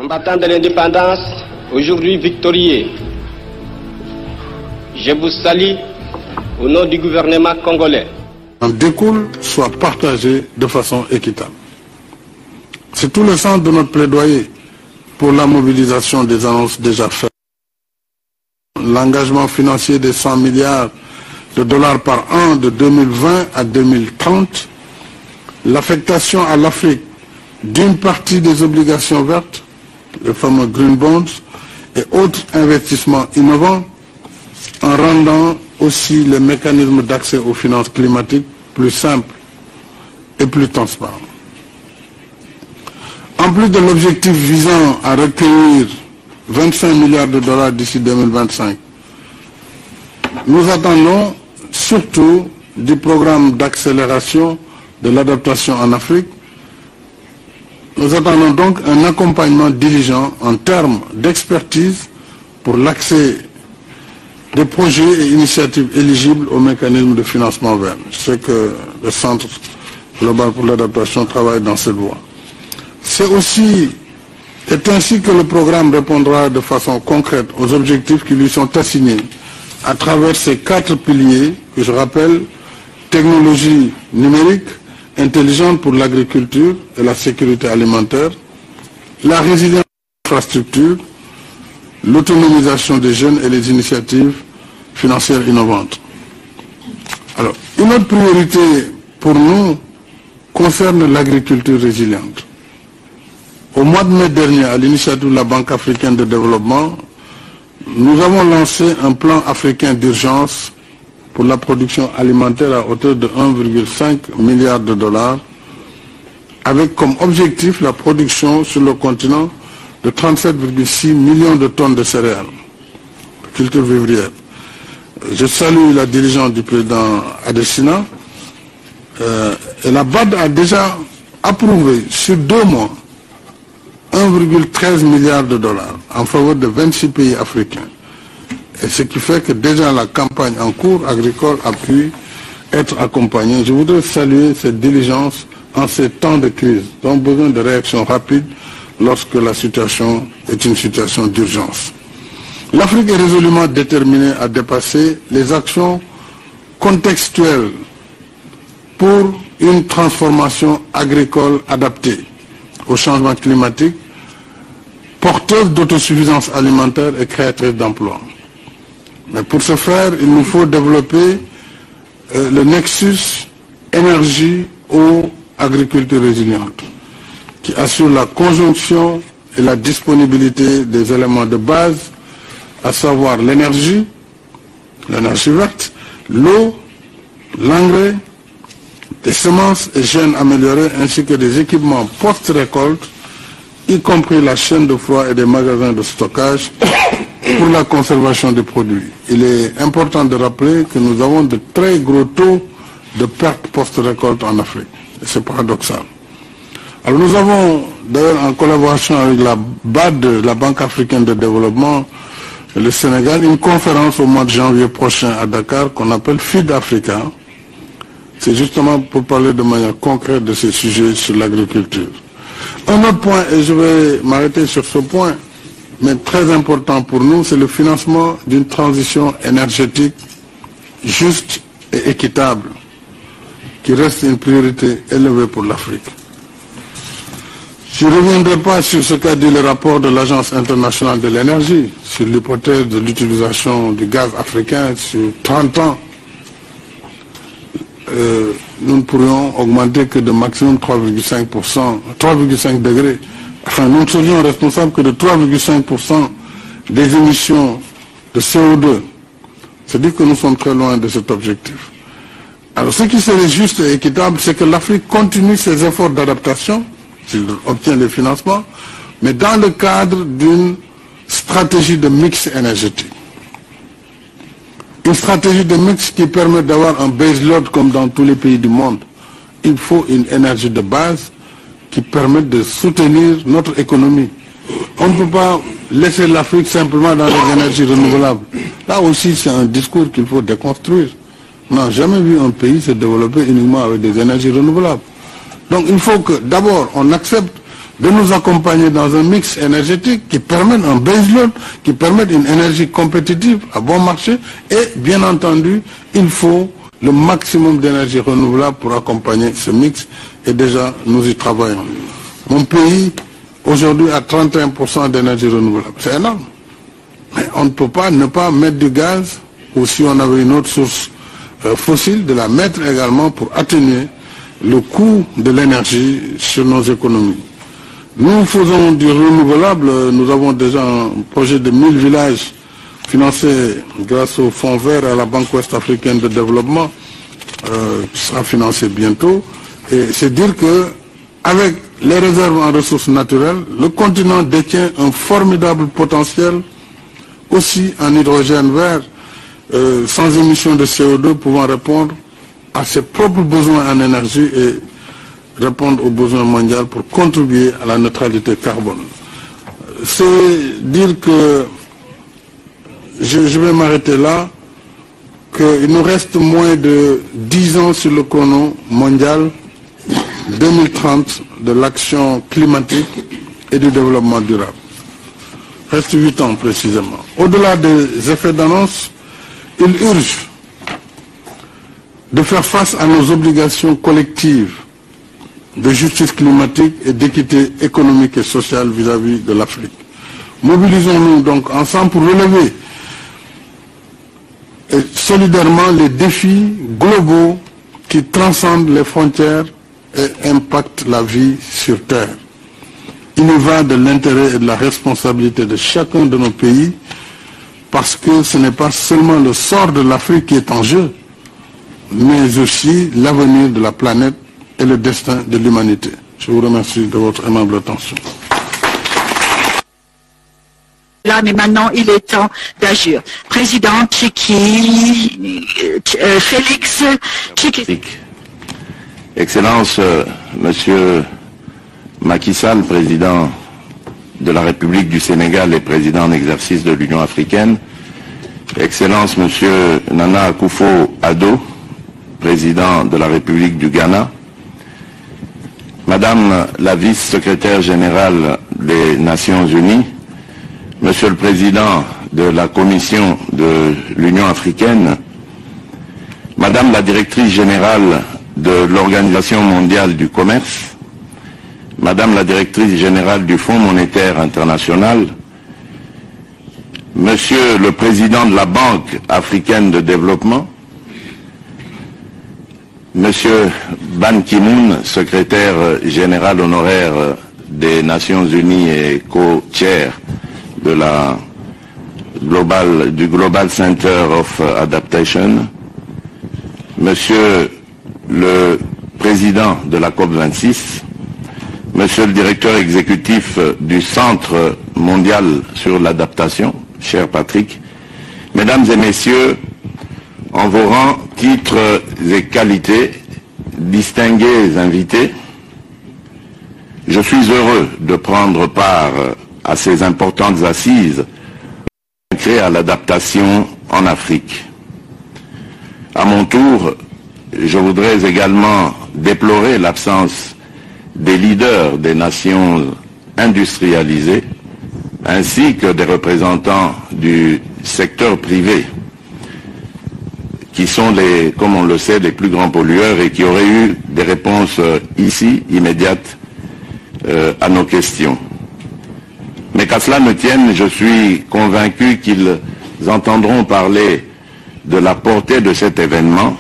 Combattants de l'indépendance, aujourd'hui victorieux, je vous salue au nom du gouvernement congolais. En découle soit partagé de façon équitable. C'est tout le sens de notre plaidoyer pour la mobilisation des annonces déjà faites. L'engagement financier de 100 milliards de dollars par an de 2020 à 2030, l'affectation à l'Afrique d'une partie des obligations vertes, les fameux Green Bonds, et autres investissements innovants, en rendant aussi les mécanismes d'accès aux finances climatiques plus simples et plus transparents. En plus de l'objectif visant à recueillir 25 milliards de dollars d'ici 2025, nous attendons surtout du programme d'accélération de l'adaptation en Afrique. Nous attendons donc un accompagnement diligent en termes d'expertise pour l'accès des projets et initiatives éligibles au mécanisme de financement vert. Je sais que le Centre global pour l'adaptation travaille dans cette voie. C'est ainsi que le programme répondra de façon concrète aux objectifs qui lui sont assignés à travers ces 4 piliers que je rappelle: technologie numérique, intelligente pour l'agriculture et la sécurité alimentaire, la résilience des infrastructures, l'autonomisation des jeunes et les initiatives financières innovantes. Alors, une autre priorité pour nous concerne l'agriculture résiliente. Au mois de mai dernier, à l'initiative de la Banque africaine de développement, nous avons lancé un plan africain d'urgence pour la production alimentaire à hauteur de 1,5 milliard de dollars, avec comme objectif la production sur le continent de 37,6 millions de tonnes de céréales, de culture vivrière. Je salue la diligence du président Adesina. Et la BAD a déjà approuvé sur 2 mois 1,13 milliard de dollars en faveur de 26 pays africains. Et ce qui fait que déjà la campagne en cours agricole a pu être accompagnée. Je voudrais saluer cette diligence en ces temps de crise. Nous avons besoin de réactions rapides lorsque la situation est une situation d'urgence. L'Afrique est résolument déterminée à dépasser les actions contextuelles pour une transformation agricole adaptée au changement climatique, porteuse d'autosuffisance alimentaire et créatrice d'emplois. Mais pour ce faire, il nous faut développer le nexus énergie ou agriculture résiliente, qui assure la conjonction et la disponibilité des éléments de base, à savoir l'énergie verte, l'eau, l'engrais, des semences et gènes améliorés, ainsi que des équipements post-récolte, y compris la chaîne de froid et des magasins de stockage pour la conservation des produits. Il est important de rappeler que nous avons de très gros taux de pertes post-récolte en Afrique. C'est paradoxal. Alors nous avons d'ailleurs, en collaboration avec la BAD, la Banque africaine de développement, et le Sénégal, une conférence au mois de janvier prochain à Dakar qu'on appelle Feed Africa. C'est justement pour parler de manière concrète de ces sujets sur l'agriculture. Un autre point, et je vais m'arrêter sur ce point, mais très important pour nous, c'est le financement d'une transition énergétique juste et équitable, qui reste une priorité élevée pour l'Afrique. Je ne reviendrai pas sur ce qu'a dit le rapport de l'Agence internationale de l'énergie, sur l'hypothèse de l'utilisation du gaz africain sur 30 ans. Nous ne pourrions augmenter que de maximum 3,5 degrés. Enfin, nous ne serions responsables que de 3,5% des émissions de CO2. C'est-à-dire que nous sommes très loin de cet objectif. Alors, ce qui serait juste et équitable, c'est que l'Afrique continue ses efforts d'adaptation, s'il obtient les financements, mais dans le cadre d'une stratégie de mix énergétique. Une stratégie de mix qui permet d'avoir un baseload comme dans tous les pays du monde. Il faut une énergie de base qui permet de soutenir notre économie. On ne peut pas laisser l'Afrique simplement dans les énergies renouvelables. Là aussi, c'est un discours qu'il faut déconstruire. On n'a jamais vu un pays se développer uniquement avec des énergies renouvelables. Donc il faut que d'abord on accepte de nous accompagner dans un mix énergétique qui permette un baseload, qui permette une énergie compétitive à bon marché. Et bien entendu, il faut le maximum d'énergie renouvelable pour accompagner ce mix. Et déjà, nous y travaillons. Mon pays, aujourd'hui, a 31% d'énergie renouvelable. C'est énorme. Mais on ne peut pas ne pas mettre du gaz, ou si on avait une autre source fossile, de la mettre également pour atténuer le coût de l'énergie sur nos économies. Nous faisons du renouvelable, nous avons déjà un projet de 1000 villages financé grâce au Fonds vert et à la Banque ouest africaine de développement, qui sera financé bientôt. Et c'est dire que, avec les réserves en ressources naturelles, le continent détient un formidable potentiel aussi en hydrogène vert, sans émission de CO2, pouvant répondre à ses propres besoins en énergie et répondre aux besoins mondiaux pour contribuer à la neutralité carbone. C'est dire que, je vais m'arrêter là, qu'il nous reste moins de 10 ans sur le chrono mondial 2030 de l'action climatique et du développement durable. Reste 8 ans précisément. Au-delà des effets d'annonce, il urge de faire face à nos obligations collectives de justice climatique et d'équité économique et sociale vis-à-vis de l'Afrique. Mobilisons-nous donc ensemble pour relever et solidairement les défis globaux qui transcendent les frontières et impactent la vie sur Terre. Il y va de l'intérêt et de la responsabilité de chacun de nos pays, parce que ce n'est pas seulement le sort de l'Afrique qui est en jeu, mais aussi l'avenir de la planète et le destin de l'humanité. Je vous remercie de votre aimable attention. Là, mais maintenant, il est temps d'agir. Président Tchéki, Félix Tchéki. Excellence, Monsieur Macky Sall, président de la République du Sénégal et président en exercice de l'Union africaine. Excellence, Monsieur Nana Akufo-Addo, président de la République du Ghana. Madame la vice-secrétaire générale des Nations Unies, Monsieur le Président de la Commission de l'Union africaine, Madame la directrice générale de l'Organisation mondiale du commerce, Madame la directrice générale du Fonds monétaire international, Monsieur le Président de la Banque africaine de développement, Monsieur Ban Ki-moon, secrétaire général honoraire des Nations Unies et co-chair de la du Global Center of Adaptation, Monsieur le Président de la COP26, Monsieur le Directeur exécutif du Centre mondial sur l'adaptation, cher Patrick, Mesdames et Messieurs, en vos rangs, titres et qualités, distingués invités, je suis heureux de prendre part à ces importantes assises consacrées à l'adaptation en Afrique. À mon tour, je voudrais également déplorer l'absence des leaders des nations industrialisées, ainsi que des représentants du secteur privé, qui sont, comme on le sait, les plus grands pollueurs et qui auraient eu des réponses ici, immédiates, à nos questions. Mais qu'à cela ne tienne, je suis convaincu qu'ils entendront parler de la portée de cet événement,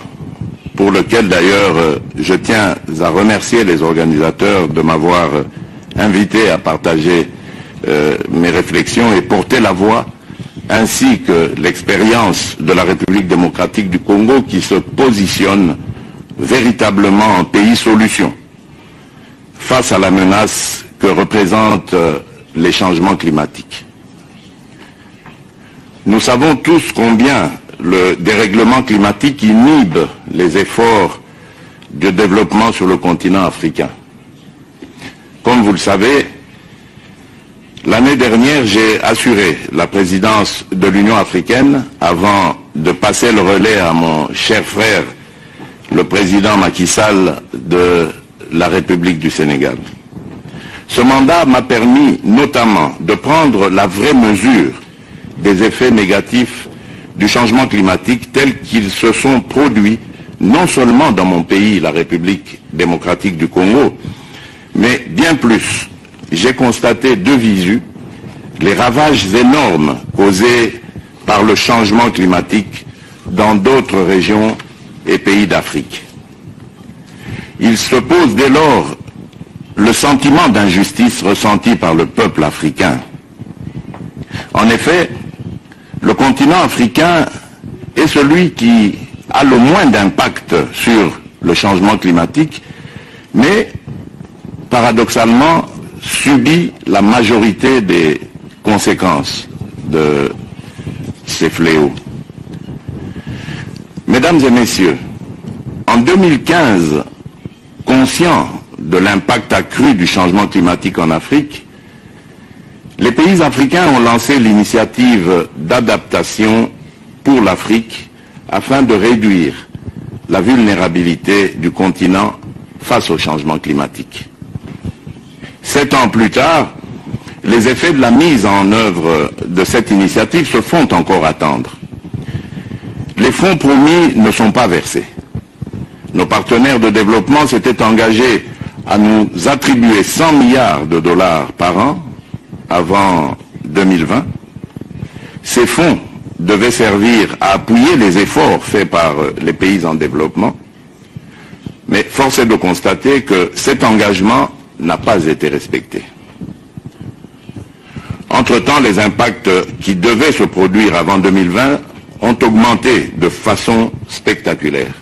pour lequel d'ailleurs je tiens à remercier les organisateurs de m'avoir invité à partager mes réflexions et porter la voix, ainsi que l'expérience de la République démocratique du Congo qui se positionne véritablement en pays solution face à la menace que représentent les changements climatiques. Nous savons tous combien le dérèglement climatique inhibe les efforts de développement sur le continent africain. Comme vous le savez, l'année dernière, j'ai assuré la présidence de l'Union africaine avant de passer le relais à mon cher frère, le président Macky Sall de la République du Sénégal. Ce mandat m'a permis notamment de prendre la vraie mesure des effets négatifs du changement climatique tels qu'ils se sont produits non seulement dans mon pays, la République démocratique du Congo, mais bien plus. J'ai constaté de visu les ravages énormes causés par le changement climatique dans d'autres régions et pays d'Afrique. Il se pose dès lors le sentiment d'injustice ressenti par le peuple africain. En effet, le continent africain est celui qui a le moins d'impact sur le changement climatique, mais paradoxalement subit la majorité des conséquences de ces fléaux. Mesdames et messieurs, en 2015, conscients de l'impact accru du changement climatique en Afrique, les pays africains ont lancé l'initiative d'adaptation pour l'Afrique afin de réduire la vulnérabilité du continent face au changement climatique. 7 ans plus tard, les effets de la mise en œuvre de cette initiative se font encore attendre. Les fonds promis ne sont pas versés. Nos partenaires de développement s'étaient engagés à nous attribuer 100 milliards de dollars par an avant 2020. Ces fonds devaient servir à appuyer les efforts faits par les pays en développement. Mais force est de constater que cet engagement n'a pas été respecté. Entre-temps, les impacts qui devaient se produire avant 2020 ont augmenté de façon spectaculaire.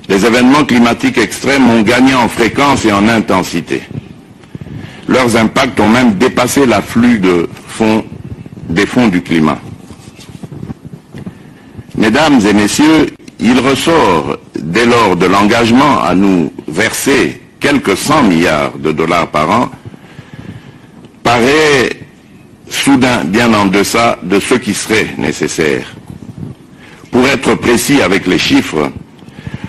Les événements climatiques extrêmes ont gagné en fréquence et en intensité. Leurs impacts ont même dépassé l'afflux des fonds du climat. Mesdames et messieurs, il ressort dès lors de l'engagement à nous verser quelques 100 milliards de dollars par an, paraît soudain bien en deçà de ce qui serait nécessaire. Pour être précis avec les chiffres,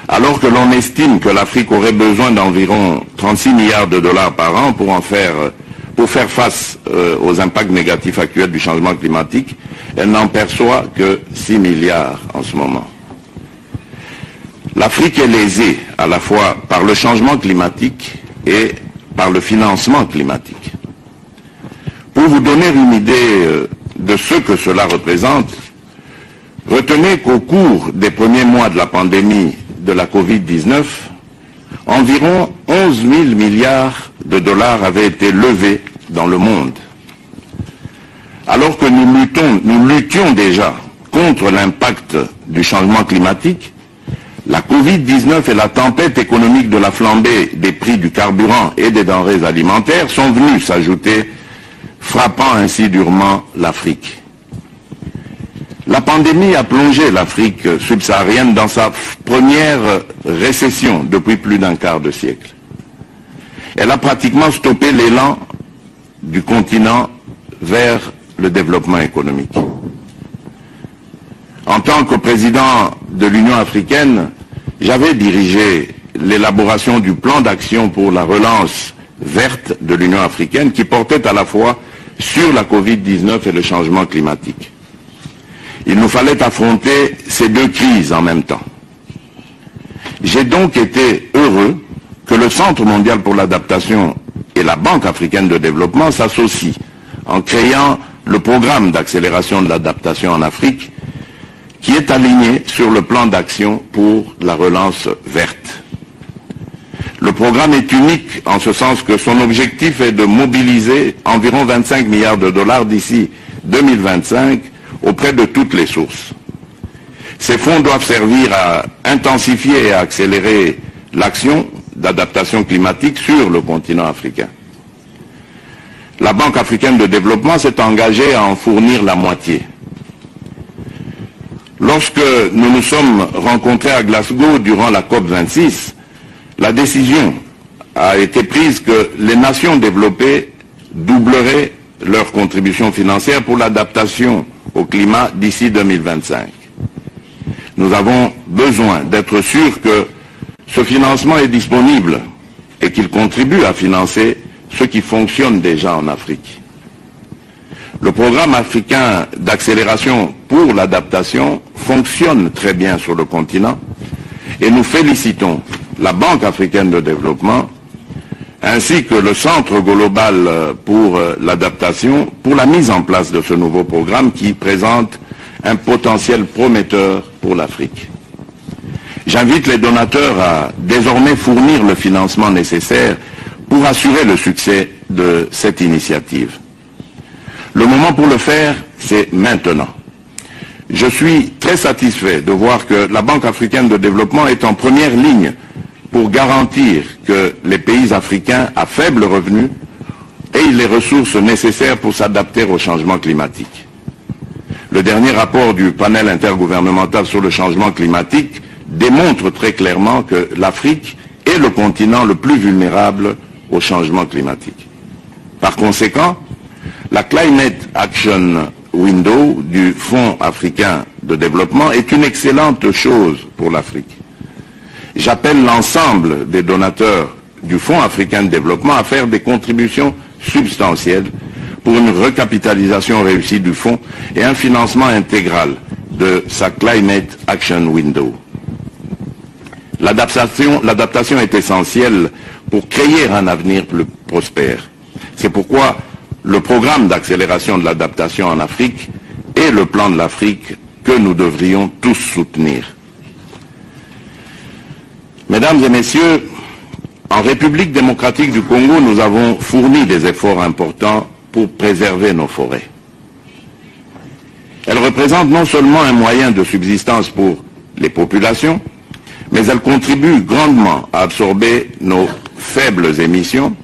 alors que l'on estime que l'Afrique aurait besoin d'environ 36 milliards de dollars par an pour faire face aux impacts négatifs actuels du changement climatique, elle n'en perçoit que 6 milliards en ce moment. L'Afrique est lésée à la fois par le changement climatique et par le financement climatique. Pour vous donner une idée de ce que cela représente, retenez qu'au cours des premiers mois de la pandémie de la Covid-19, environ 11 000 milliards de dollars avaient été levés dans le monde. Alors que nous luttions déjà contre l'impact du changement climatique, la Covid-19 et la tempête économique de la flambée des prix du carburant et des denrées alimentaires sont venus s'ajouter, frappant ainsi durement l'Afrique. La pandémie a plongé l'Afrique subsaharienne dans sa première récession depuis plus d'un quart de siècle. Elle a pratiquement stoppé l'élan du continent vers le développement économique. En tant que président de l'Union africaine, j'avais dirigé l'élaboration du plan d'action pour la relance verte de l'Union africaine qui portait à la fois sur la Covid-19 et le changement climatique. Il nous fallait affronter ces deux crises en même temps. J'ai donc été heureux que le Centre mondial pour l'adaptation et la Banque africaine de développement s'associent en créant le programme d'accélération de l'adaptation en Afrique qui est aligné sur le plan d'action pour la relance verte. Le programme est unique en ce sens que son objectif est de mobiliser environ 25 milliards de dollars d'ici 2025 auprès de toutes les sources. Ces fonds doivent servir à intensifier et à accélérer l'action d'adaptation climatique sur le continent africain. La Banque africaine de développement s'est engagée à en fournir la moitié. Lorsque nous nous sommes rencontrés à Glasgow durant la COP26, la décision a été prise que les nations développées doubleraient leur contribution financière pour l'adaptation au climat d'ici 2025. Nous avons besoin d'être sûrs que ce financement est disponible et qu'il contribue à financer ce qui fonctionne déjà en Afrique. Le programme africain d'accélération pour l'adaptation fonctionne très bien sur le continent et nous félicitons la Banque africaine de développement ainsi que le Centre global pour l'adaptation pour la mise en place de ce nouveau programme qui présente un potentiel prometteur pour l'Afrique. J'invite les donateurs à désormais fournir le financement nécessaire pour assurer le succès de cette initiative. Le moment pour le faire, c'est maintenant. Je suis très satisfait de voir que la Banque africaine de développement est en première ligne pour garantir que les pays africains à faible revenu aient les ressources nécessaires pour s'adapter au changement climatique. Le dernier rapport du panel intergouvernemental sur le changement climatique démontre très clairement que l'Afrique est le continent le plus vulnérable au changement climatique. Par conséquent, la Climate Action Window du Fonds africain de développement est une excellente chose pour l'Afrique. J'appelle l'ensemble des donateurs du Fonds africain de développement à faire des contributions substantielles pour une recapitalisation réussie du fonds et un financement intégral de sa Climate Action Window. L'adaptation est essentielle pour créer un avenir plus prospère. C'est pourquoi le programme d'accélération de l'adaptation en Afrique est le plan de l'Afrique que nous devrions tous soutenir. Mesdames et messieurs, en République démocratique du Congo, nous avons fourni des efforts importants pour préserver nos forêts. Elles représentent non seulement un moyen de subsistance pour les populations, mais elles contribuent grandement à absorber nos faibles émissions,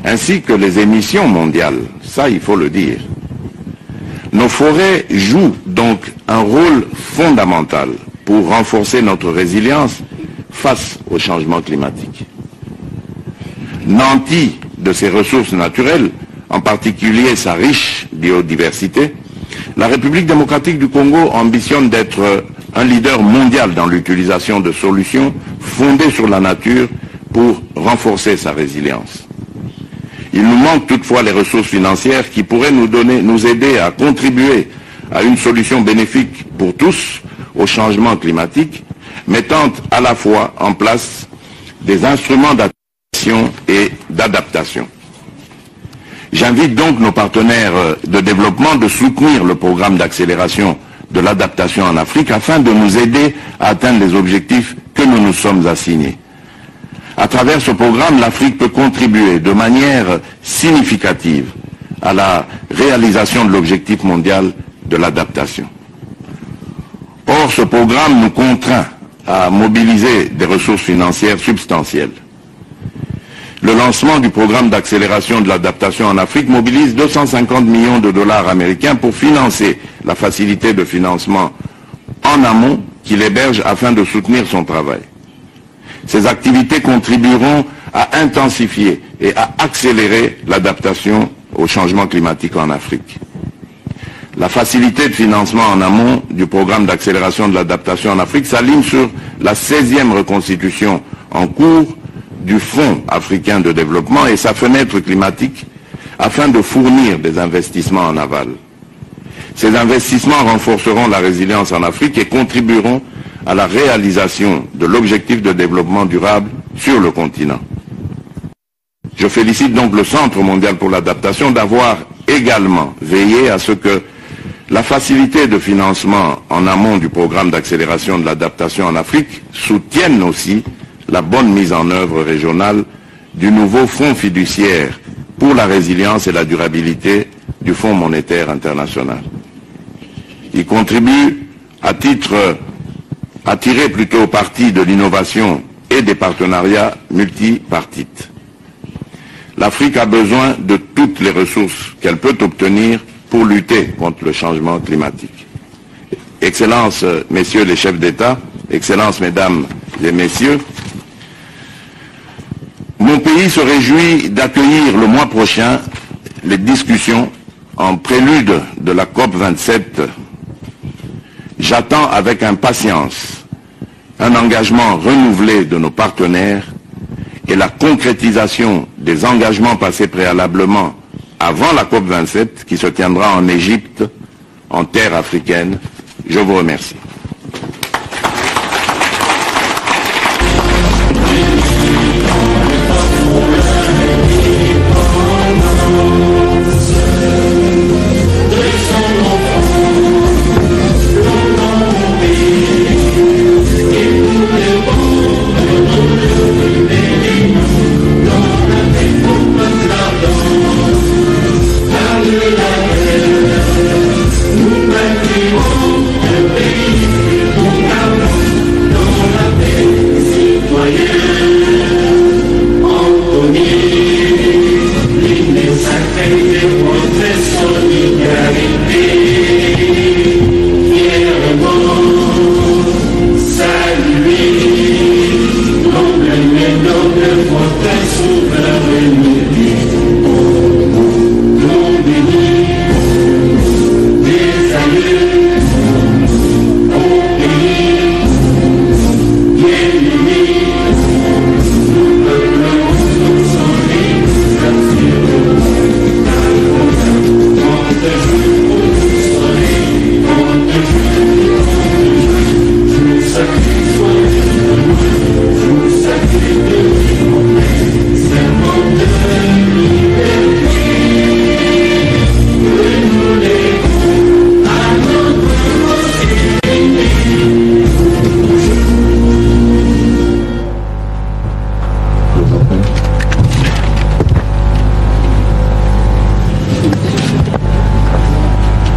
ainsi que les émissions mondiales, ça il faut le dire. Nos forêts jouent donc un rôle fondamental pour renforcer notre résilience face au changement climatique. Nantie de ses ressources naturelles, en particulier sa riche biodiversité, la République démocratique du Congo ambitionne d'être un leader mondial dans l'utilisation de solutions fondées sur la nature pour renforcer sa résilience. Il nous manque toutefois les ressources financières qui pourraient nous aider à contribuer à une solution bénéfique pour tous au changement climatique, mettant à la fois en place des instruments d'action et d'adaptation. J'invite donc nos partenaires de développement de soutenir le programme d'accélération de l'adaptation en Afrique afin de nous aider à atteindre les objectifs que nous nous sommes assignés. À travers ce programme, l'Afrique peut contribuer de manière significative à la réalisation de l'objectif mondial de l'adaptation. Or, ce programme nous contraint à mobiliser des ressources financières substantielles. Le lancement du programme d'accélération de l'adaptation en Afrique mobilise 250 millions de dollars américains pour financer la facilité de financement en amont qu'il héberge afin de soutenir son travail. Ces activités contribueront à intensifier et à accélérer l'adaptation au changement climatique en Afrique. La facilité de financement en amont du programme d'accélération de l'adaptation en Afrique s'aligne sur la 16e reconstitution en cours du Fonds africain de développement et sa fenêtre climatique afin de fournir des investissements en aval. Ces investissements renforceront la résilience en Afrique et contribueront à la réalisation de l'objectif de développement durable sur le continent. Je félicite donc le Centre mondial pour l'adaptation d'avoir également veillé à ce que la facilité de financement en amont du programme d'accélération de l'adaptation en Afrique soutienne aussi la bonne mise en œuvre régionale du nouveau fonds fiduciaire pour la résilience et la durabilité du Fonds monétaire international. Il contribue à tirer plutôt parti de l'innovation et des partenariats multipartites. L'Afrique a besoin de toutes les ressources qu'elle peut obtenir pour lutter contre le changement climatique. Excellences, messieurs les chefs d'État, Excellences, mesdames et messieurs, mon pays se réjouit d'accueillir le mois prochain les discussions en prélude de la COP27. J'attends avec impatience un engagement renouvelé de nos partenaires et la concrétisation des engagements passés préalablement avant la COP27 qui se tiendra en Égypte, en terre africaine. Je vous remercie.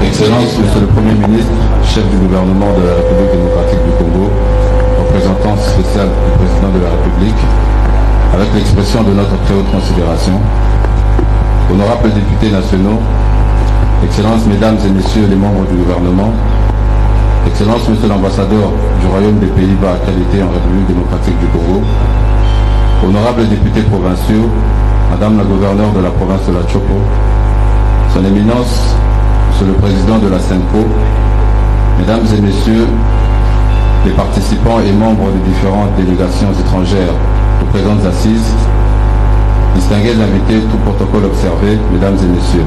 Excellences, Monsieur le Premier ministre, chef du gouvernement de la République démocratique du Congo, représentant spécial du président de la République, avec l'expression de notre très haute considération, honorables députés nationaux, Excellences, Mesdames et Messieurs les membres du gouvernement, Excellences, Monsieur l'ambassadeur du Royaume des Pays-Bas accrédité en République démocratique du Congo, honorables députés provinciaux, Madame la gouverneure de la province de la Chopo, Son Éminence, Monsieur le Président de la SENCO, Mesdames et Messieurs les participants et membres des différentes délégations étrangères aux présentes assises, distingués invités, tout protocole observé, Mesdames et Messieurs.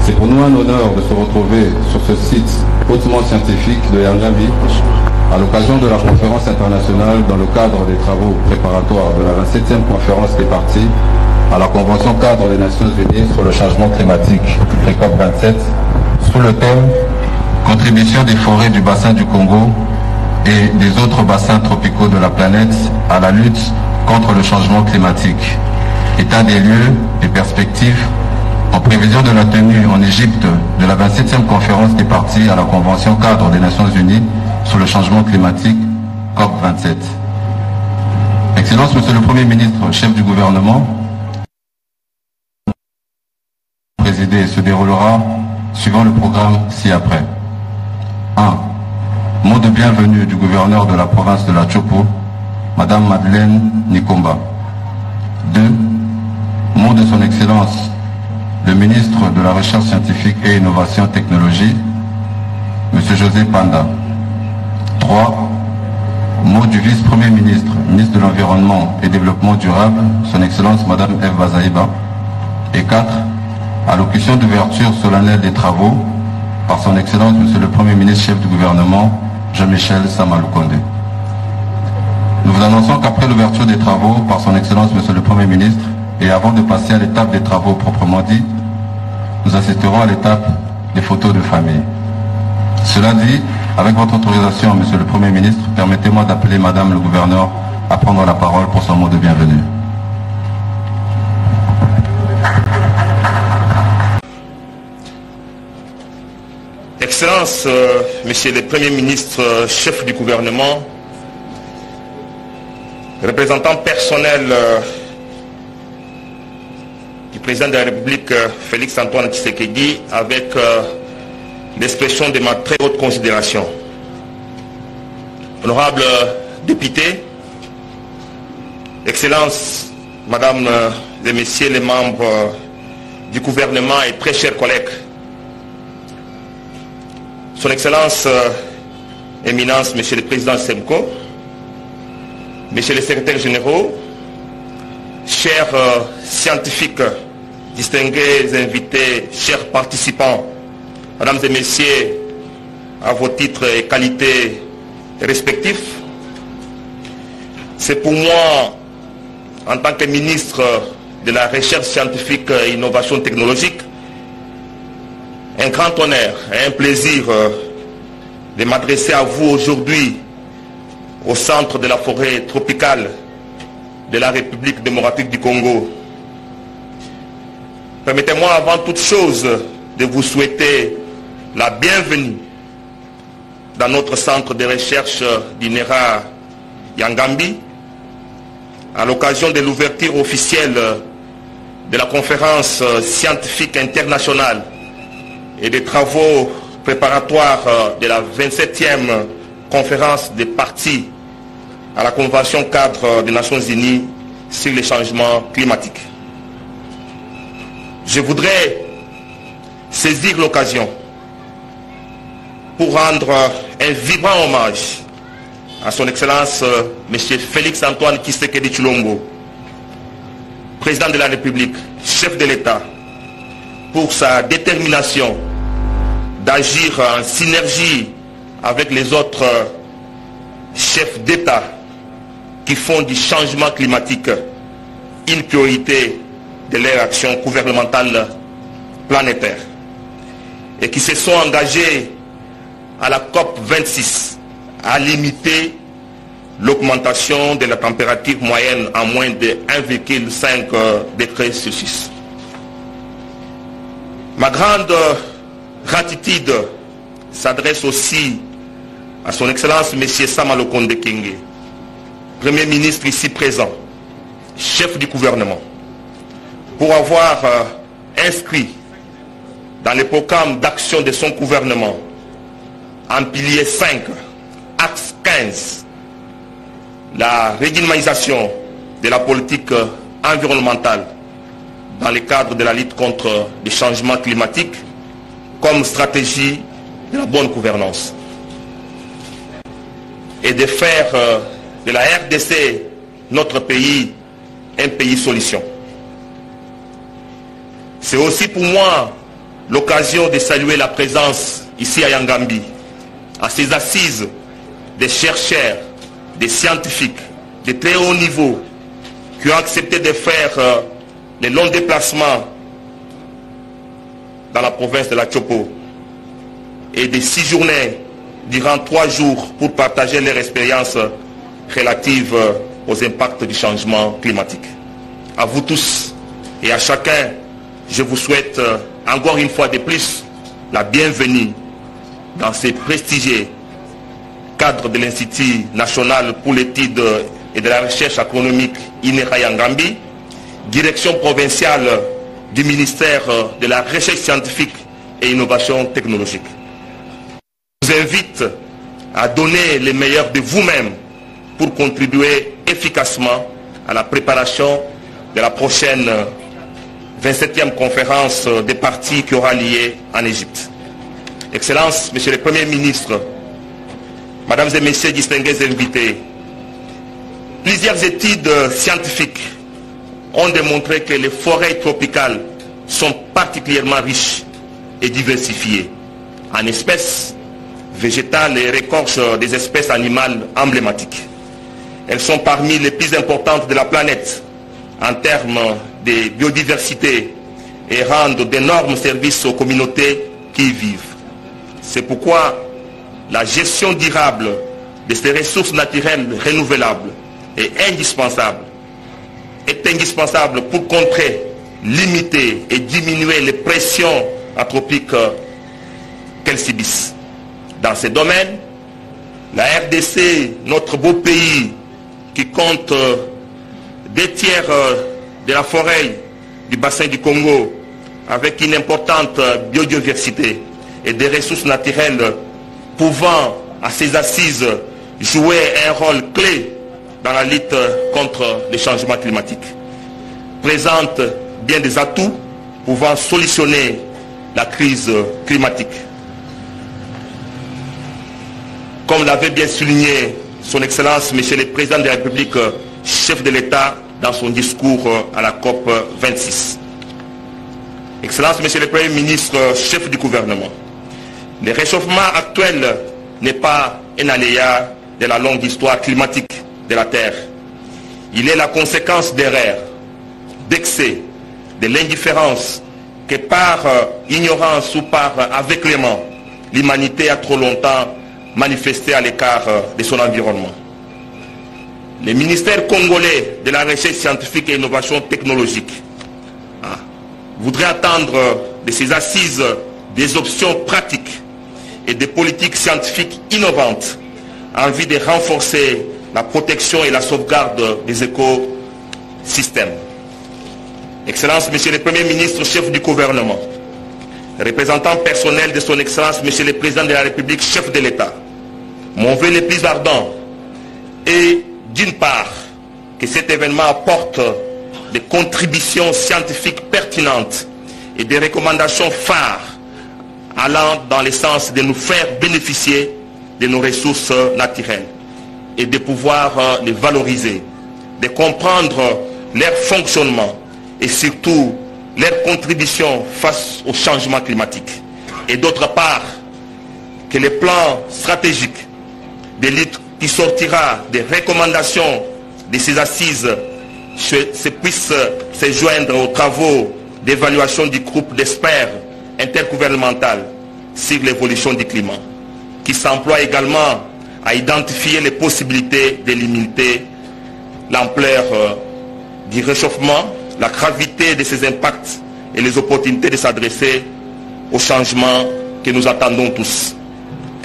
C'est pour nous un honneur de se retrouver sur ce site hautement scientifique de Yangambi à l'occasion de la conférence internationale dans le cadre des travaux préparatoires de la 27e conférence des parties à la Convention cadre des Nations Unies sur le changement climatique, COP 27, sous le thème « Contribution des forêts du bassin du Congo et des autres bassins tropicaux de la planète à la lutte contre le changement climatique. État des lieux et perspectives en prévision de la tenue en Égypte de la 27e conférence des parties à la Convention cadre des Nations Unies sur le changement climatique, COP 27. Excellences, Monsieur le Premier ministre, chef du gouvernement, présidé se déroulera suivant le programme ci-après. 1. Mot de bienvenue du gouverneur de la province de la Chopo, Madame Madeleine Nikomba. 2. Mot de son Excellence, le ministre de la Recherche scientifique et Innovation Technologie, Monsieur José Panda. 3. Mot du vice-premier ministre, ministre de l'Environnement et Développement durable, son Excellence Madame Eve Bazaïba. Et 4. Allocution d'ouverture solennelle des travaux par son Excellence Monsieur le Premier ministre chef du gouvernement, Jean-Michel Sama-Lukonde. Nous vous annonçons qu'après l'ouverture des travaux par son Excellence Monsieur le Premier ministre et avant de passer à l'étape des travaux proprement dit, nous assisterons à l'étape des photos de famille. Cela dit, avec votre autorisation, Monsieur le Premier ministre, permettez-moi d'appeler Madame le gouverneur à prendre la parole pour son mot de bienvenue. Excellences, Monsieur le Premier ministre, chef du gouvernement, représentant personnel du président de la République, Félix Antoine Tshisekedi, avec l'expression de ma très haute considération. Honorables députés, Excellences, Madame et Messieurs les membres du gouvernement et très chers collègues, Son Excellence, Éminence, Monsieur le Président SEMCO, Messieurs les secrétaires généraux, chers scientifiques, distingués invités, chers participants, mesdames et messieurs, à vos titres et qualités respectifs, c'est pour moi, en tant que ministre de la Recherche scientifique et innovation technologique, un grand honneur et un plaisir de m'adresser à vous aujourd'hui au centre de la forêt tropicale de la République démocratique du Congo. Permettez-moi avant toute chose de vous souhaiter la bienvenue dans notre centre de recherche d'INERA Yangambi à l'occasion de l'ouverture officielle de la conférence scientifique internationale et des travaux préparatoires de la 27e conférence des parties à la Convention cadre des Nations Unies sur les changements climatiques. Je voudrais saisir l'occasion pour rendre un vibrant hommage à son Excellence M. Félix Antoine Tshisekedi Tshilombo, président de la République, chef de l'État, pour sa détermination d'agir en synergie avec les autres chefs d'État qui font du changement climatique une priorité de leur action gouvernementale planétaire et qui se sont engagés à la COP 26 à limiter l'augmentation de la température moyenne à moins de 1,5 degrés Celsius. Ma grande gratitude s'adresse aussi à son Excellence M. Sama Lukonde Kyenge, Premier ministre ici présent, chef du gouvernement, pour avoir inscrit dans le programme d'action de son gouvernement en pilier 5, axe 15, la régionalisation de la politique environnementale dans le cadre de la lutte contre les changements climatiques comme stratégie de la bonne gouvernance et de faire de la RDC, notre pays, un pays solution. C'est aussi pour moi l'occasion de saluer la présence ici à Yangambi, à ces assises des chercheurs, des scientifiques de très haut niveau qui ont accepté de faire les longs déplacements dans la province de la Chopo et de séjourner durant 3 jours pour partager leur expérience relative aux impacts du changement climatique. À vous tous et à chacun, je vous souhaite encore une fois de plus la bienvenue dans ces prestigieux cadres de l'Institut national pour l'étude et de la recherche agronomique INERA Yangambi, direction provinciale du ministère de la Recherche scientifique et innovation technologique. Je vous invite à donner le meilleur de vous-même pour contribuer efficacement à la préparation de la prochaine 27e conférence des parties qui aura lieu en Égypte. Excellences, Monsieur le Premier ministre, Mesdames et Messieurs distingués invités, plusieurs études scientifiques ont démontré que les forêts tropicales sont particulièrement riches et diversifiées en espèces végétales et récorchent des espèces animales emblématiques. Elles sont parmi les plus importantes de la planète en termes de biodiversité et rendent d'énormes services aux communautés qui y vivent. C'est pourquoi la gestion durable de ces ressources naturelles renouvelables est indispensable pour contrer, limiter et diminuer les pressions anthropiques qu'elles subissent. Dans ces domaines, la RDC, notre beau pays, qui compte 2/3 de la forêt du bassin du Congo, avec une importante biodiversité et des ressources naturelles pouvant à ses assises jouer un rôle clé dans la lutte contre les changements climatiques, présente bien des atouts pouvant solutionner la crise climatique. Comme l'avait bien souligné son Excellence, Monsieur le Président de la République, chef de l'État, dans son discours à la COP 26. Excellence, Monsieur le Premier ministre, chef du gouvernement, le réchauffement actuel n'est pas un aléa de la longue histoire climatique de la Terre. Il est la conséquence d'erreurs, d'excès, de l'indifférence que par ignorance ou par aveuglement, l'humanité a trop longtemps manifesté à l'écart de son environnement. Le ministère congolais de la recherche scientifique et innovation technologique voudrait attendre de ces assises des options pratiques et des politiques scientifiques innovantes en vue de renforcer la protection et la sauvegarde des écosystèmes. Excellence, Monsieur le Premier ministre, chef du gouvernement, représentant personnel de son Excellence, Monsieur le Président de la République, chef de l'État, mon vœu le plus ardent est, d'une part, que cet événement apporte des contributions scientifiques pertinentes et des recommandations phares allant dans le sens de nous faire bénéficier de nos ressources naturelles et de pouvoir les valoriser, de comprendre leur fonctionnement et surtout leur contribution face au changement climatique. Et d'autre part, que le plan stratégique de lutte qui sortira des recommandations de ces assises puisse se joindre aux travaux d'évaluation du groupe d'experts intergouvernemental sur l'évolution du climat, qui s'emploie également à identifier les possibilités de limiter l'ampleur du réchauffement, la gravité de ses impacts et les opportunités de s'adresser aux changements que nous attendons tous.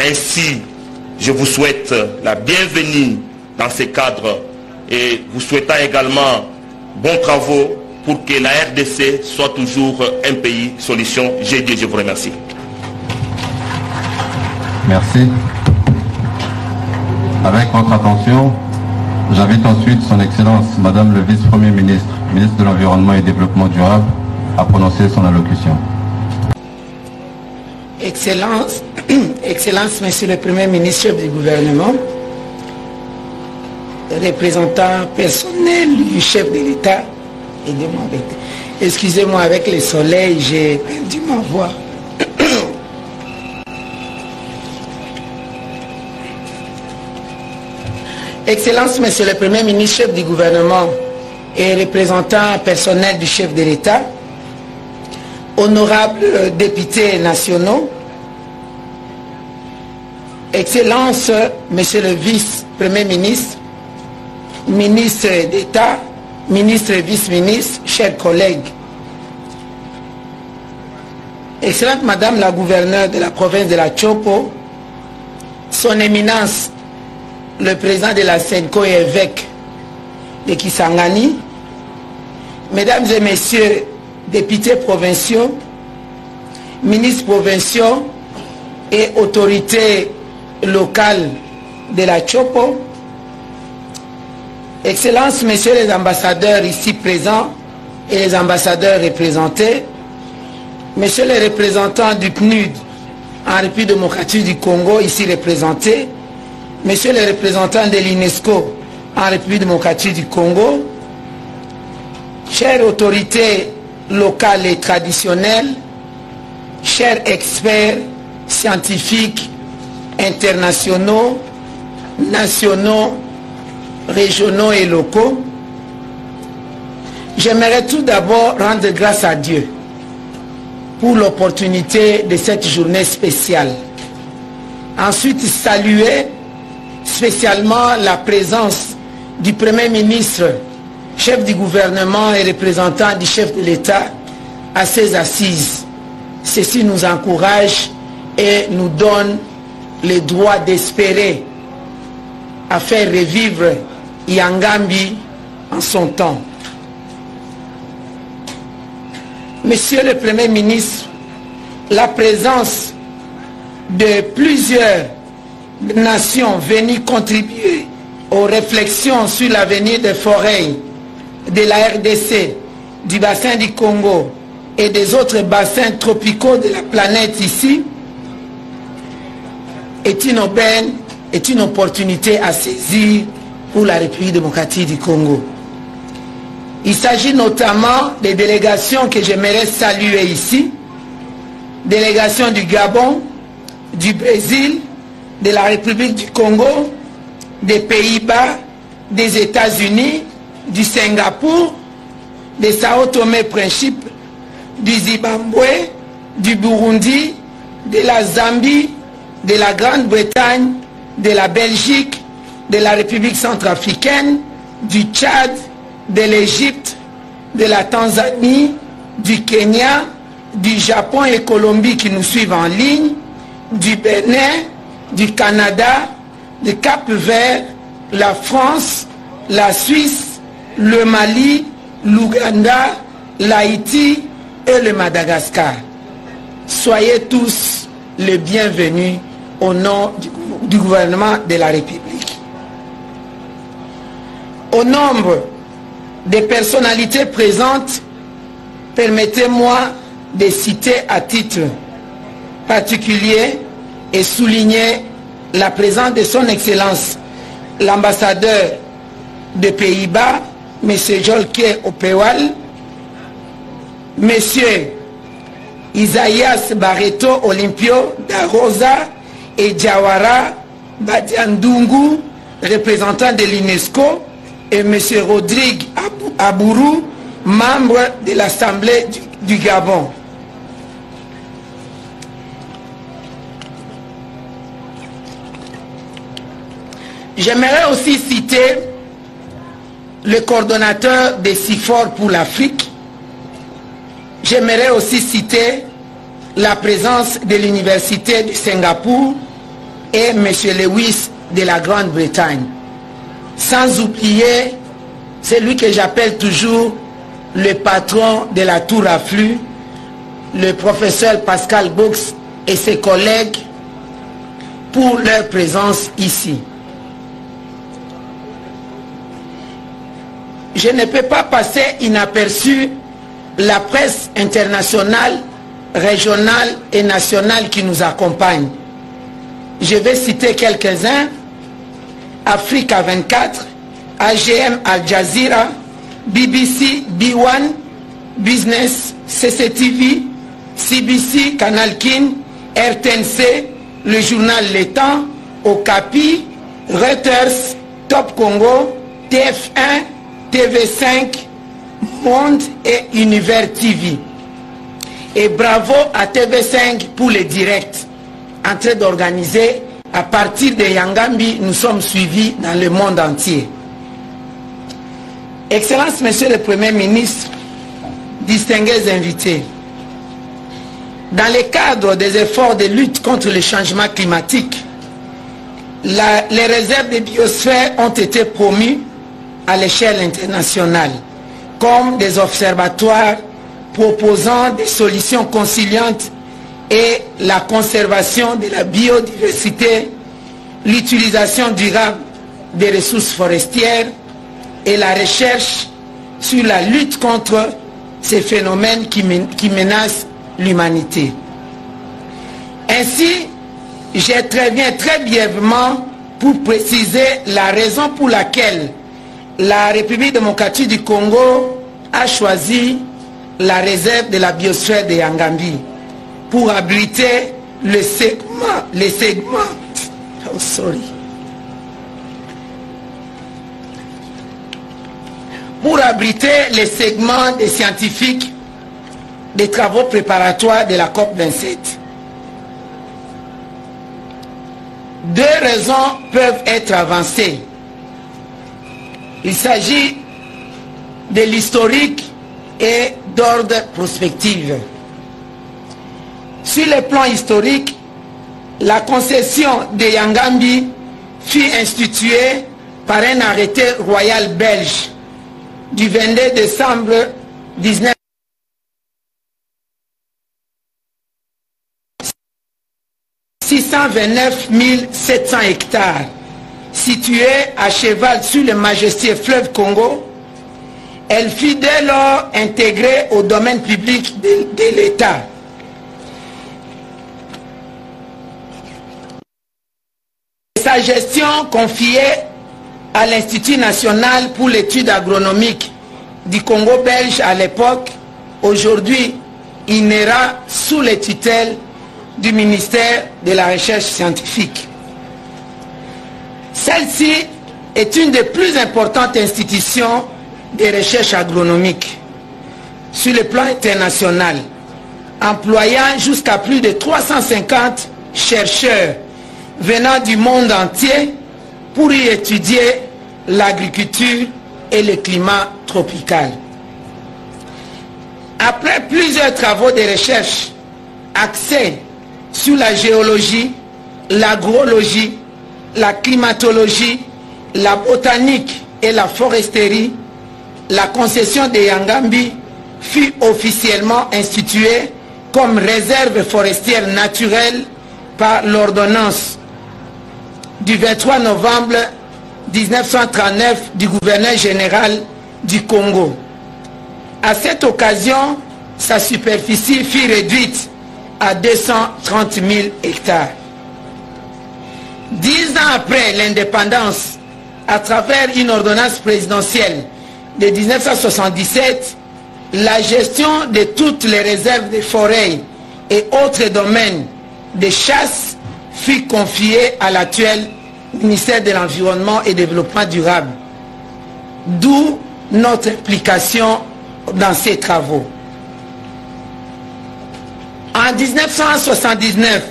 Ainsi, je vous souhaite la bienvenue dans ces cadres et vous souhaitant également bons travaux pour que la RDC soit toujours un pays solution. J'ai dit, je vous remercie. Merci. Avec votre attention, j'invite ensuite son Excellence, Madame le Vice-Premier ministre, ministre de l'Environnement et du Développement durable, à prononcer son allocution. Excellence, Excellence, Monsieur le Premier ministre du gouvernement, représentant personnel du chef de l'État, excusez-moi, avec le soleil, j'ai perdu ma voix. Excellence, Monsieur le Premier ministre, chef du gouvernement et représentant personnel du chef de l'État, honorables députés nationaux, Excellence, Monsieur le Vice-Premier ministre, ministre d'État, ministre et vice-ministre, chers collègues, Excellente Madame la gouverneure de la province de la Chopo, Son Éminence, le président de la SENCO et évêque de Kisangani, Mesdames et Messieurs, députés provinciaux, ministres provinciaux et autorités locales de la Chopo, Excellences, Messieurs les ambassadeurs ici présents et les ambassadeurs représentés, Messieurs les représentants du PNUD en République démocratique du Congo ici représentés, Messieurs les représentants de l'UNESCO en République démocratique du Congo, chères autorités locales et traditionnelles, chers experts scientifiques, internationaux, nationaux, régionaux et locaux, j'aimerais tout d'abord rendre grâce à Dieu pour l'opportunité de cette journée spéciale. Ensuite, saluer spécialement la présence du Premier ministre, chef du gouvernement et représentant du chef de l'État à ces assises. Ceci nous encourage et nous donne le droit d'espérer à faire revivre Yangambi en son temps. Monsieur le Premier ministre, la présence de plusieurs nations venues contribuer aux réflexions sur l'avenir des forêts de la RDC, du bassin du Congo et des autres bassins tropicaux de la planète ici est une aubaine, est une opportunité à saisir pour la République démocratique du Congo. Il s'agit notamment des délégations que j'aimerais saluer ici. Délégation du Gabon, du Brésil, de la République du Congo, des Pays-Bas, des États-Unis, du Singapour, de Sao Tomé-Principe, du Zimbabwe, du Burundi, de la Zambie, de la Grande-Bretagne, de la Belgique, de la République centrafricaine, du Tchad, de l'Égypte, de la Tanzanie, du Kenya, du Japon et Colombie qui nous suivent en ligne, du Bénin, du Canada, du Cap-Vert, la France, la Suisse, le Mali, l'Ouganda, l'Haïti et le Madagascar. Soyez tous les bienvenus au nom du gouvernement de la République. Au nombre des personnalités présentes, permettez-moi de citer à titre particulier et souligner la présence de son Excellence l'ambassadeur des Pays-Bas, M. Jolke Opewal, M. Isaías Barreto Olympio da Rosa et Diawara Badiandungu, représentant de l'UNESCO, et M. Rodrigue Abourou, membre de l'Assemblée du Gabon. J'aimerais aussi citer le coordonnateur des CIFOR pour l'Afrique. J'aimerais aussi citer la présence de l'Université du Singapour et M. Lewis de la Grande-Bretagne. Sans oublier celui que j'appelle toujours le patron de la Tour à Flux, le professeur Pascal Box et ses collègues pour leur présence ici. Je ne peux pas passer inaperçu la presse internationale, régionale et nationale qui nous accompagne. Je vais citer quelques-uns: Africa 24, AGM Al Jazeera, BBC, B1, Business, CCTV, CBC, Canal King, RTNC, le journal Le Temps, Okapi, Reuters, Top Congo, TF1, TV5, Monde et Univers TV. Et bravo à TV5 pour les directs en train d'organiser. À partir de Yangambi, nous sommes suivis dans le monde entier. Excellence, Monsieur le Premier ministre, distingués invités, dans le cadre des efforts de lutte contre le changement climatique, les réserves de biosphère ont été promues à l'échelle internationale comme des observatoires proposant des solutions conciliantes et la conservation de la biodiversité, l'utilisation durable des ressources forestières et la recherche sur la lutte contre ces phénomènes qui menacent l'humanité. Ainsi, j'interviens très brièvement pour préciser la raison pour laquelle la République démocratique du Congo a choisi la réserve de la biosphère de Yangambi pour abriter les segments des scientifiques des travaux préparatoires de la COP27. Deux raisons peuvent être avancées. Il s'agit de l'historique et d'ordre prospectif. Sur le plan historique, la concession de Yangambi fut instituée par un arrêté royal belge du 22 décembre 1929. 629 700 hectares, située à cheval sur le majestueux fleuve Congo. Elle fut dès lors intégrée au domaine public de l'État. Sa gestion confiée à l'Institut national pour l'étude agronomique du Congo belge à l'époque, aujourd'hui INERA, sous les tutelles du ministère de la Recherche scientifique. Celle-ci est une des plus importantes institutions de recherche agronomique sur le plan international, employant jusqu'à plus de 350 chercheurs venant du monde entier pour y étudier l'agriculture et le climat tropical. Après plusieurs travaux de recherche axés sur la géologie, l'agrologie, la climatologie, la botanique et la foresterie, la concession de Yangambi fut officiellement instituée comme réserve forestière naturelle par l'ordonnance du 23 novembre 1939 du gouverneur général du Congo. À cette occasion, sa superficie fut réduite à 230 000 hectares. 10 ans après l'indépendance, à travers une ordonnance présidentielle de 1977, la gestion de toutes les réserves de forêts et autres domaines de chasse fut confiée à l'actuel ministère de l'Environnement et Développement durable. D'où notre implication dans ces travaux. En 1979,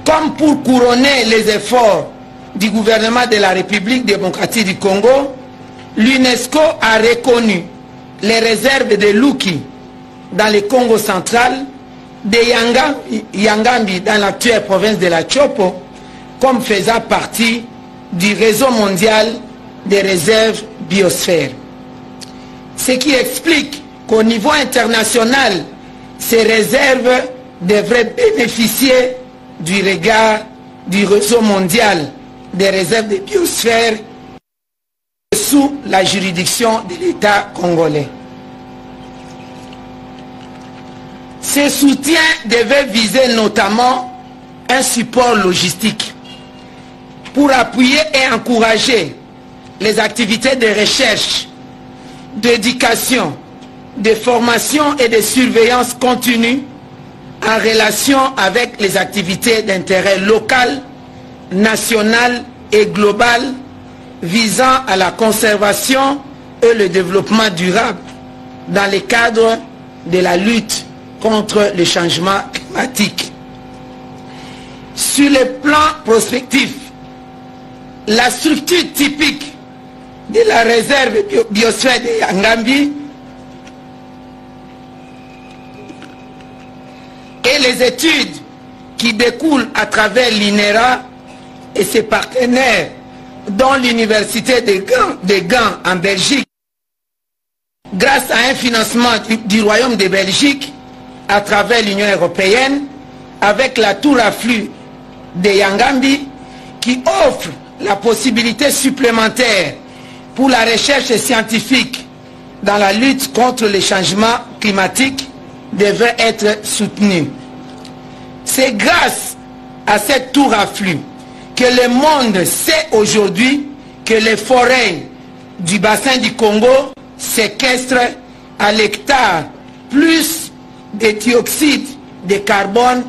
comme pour couronner les efforts du gouvernement de la République démocratique du Congo, l'UNESCO a reconnu les réserves de Luki dans le Congo central, de Yangambi dans l'actuelle province de la Chopo, comme faisant partie du réseau mondial des réserves biosphères. Ce qui explique qu'au niveau international, ces réserves devraient bénéficier du regard du réseau mondial des réserves de biosphère sous la juridiction de l'État congolais. Ces soutiens devaient viser notamment un support logistique pour appuyer et encourager les activités de recherche, d'éducation, de formation et de surveillance continue en relation avec les activités d'intérêt local, national et global visant à la conservation et le développement durable dans le cadre de la lutte contre le changement climatique. Sur le plan prospectif, la structure typique de la réserve biosphère de Yangambi et les études qui découlent à travers l'INERA et ses partenaires, dont l'université de Gand en Belgique, grâce à un financement du Royaume de Belgique à travers l'Union européenne, avec la tour à flux de Yangambi, qui offre la possibilité supplémentaire pour la recherche scientifique dans la lutte contre les changements climatiques, devait être soutenue. C'est grâce à cette tour à flux que le monde sait aujourd'hui que les forêts du bassin du Congo séquestrent à l'hectare plus de dioxyde de carbone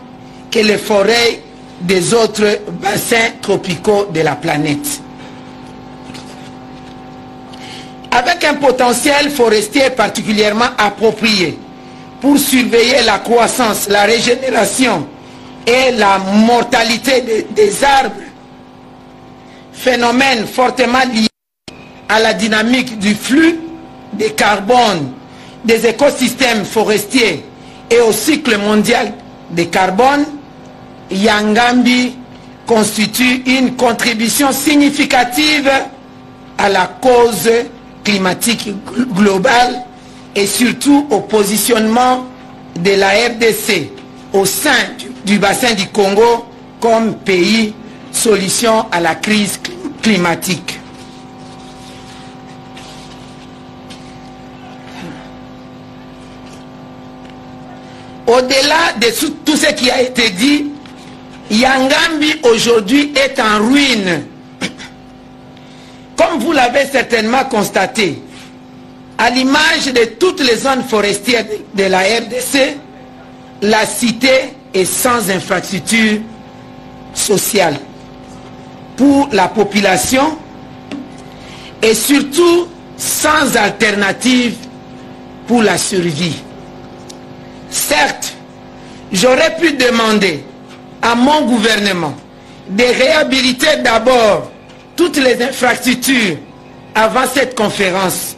que les forêts des autres bassins tropicaux de la planète. Avec un potentiel forestier particulièrement approprié pour surveiller la croissance, la régénération et la mortalité des arbres, phénomène fortement lié à la dynamique du flux de carbone des écosystèmes forestiers et au cycle mondial de carbone, Yangambi constitue une contribution significative à la cause climatique globale et surtout au positionnement de la RDC au sein du bassin du Congo comme pays solution à la crise climatique. Au-delà de tout ce qui a été dit, Yangambi aujourd'hui est en ruine. Comme vous l'avez certainement constaté, À l'image de toutes les zones forestières de la RDC, la cité est sans infrastructure sociale pour la population et surtout sans alternative pour la survie. Certes, j'aurais pu demander à mon gouvernement de réhabiliter d'abord toutes les infrastructures avant cette conférence,